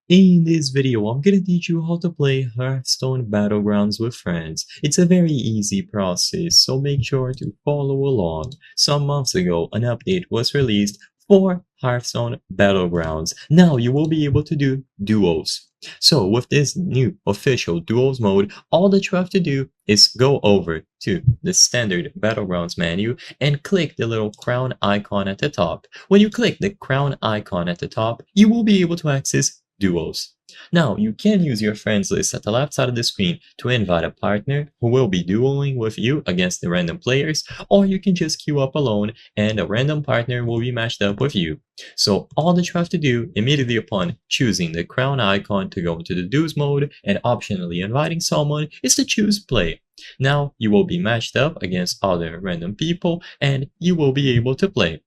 In this video, I'm gonna teach you how to play Hearthstone Battlegrounds with friends. It's a very easy process, so make sure to follow along. Some months ago, an update was released for Hearthstone Battlegrounds. Now you will be able to do duos. So with this new official duos mode, all that you have to do is go over to the standard Battlegrounds menu and click the little crown icon at the top. When you click the crown icon at the top, you will be able to access duos. Now, you can use your friends list at the left side of the screen to invite a partner who will be dueling with you against the random players, or you can just queue up alone and a random partner will be matched up with you. So all that you have to do immediately upon choosing the crown icon to go into the duos mode and optionally inviting someone is to choose play. Now you will be matched up against other random people and you will be able to play.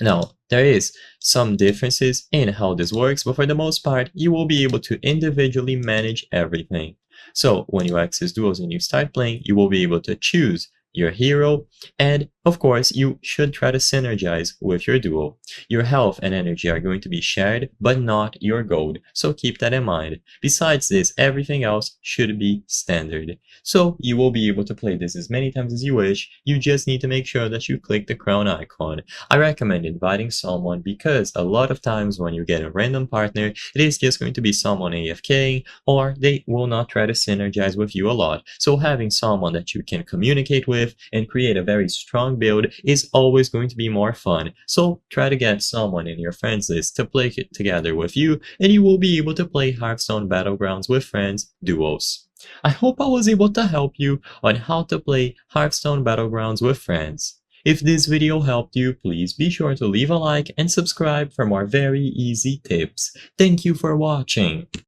Now, there is some differences in how this works, but for the most part, you will be able to individually manage everything. So when you access duos and you start playing, you will be able to choose your hero, and of course, you should try to synergize with your duo. Your health and energy are going to be shared, but not your gold, so keep that in mind. Besides this, everything else should be standard. So you will be able to play this as many times as you wish, you just need to make sure that you click the crown icon. I recommend inviting someone because a lot of times when you get a random partner, it is just going to be someone AFK or they will not try to synergize with you a lot. So having someone that you can communicate with and create a very strong build is always going to be more fun. So try to get someone in your friends list to play it together with you and you will be able to play Hearthstone Battlegrounds with friends duos. I hope I was able to help you on how to play Hearthstone Battlegrounds with friends. If this video helped you, please be sure to leave a like and subscribe for more very easy tips. Thank you for watching.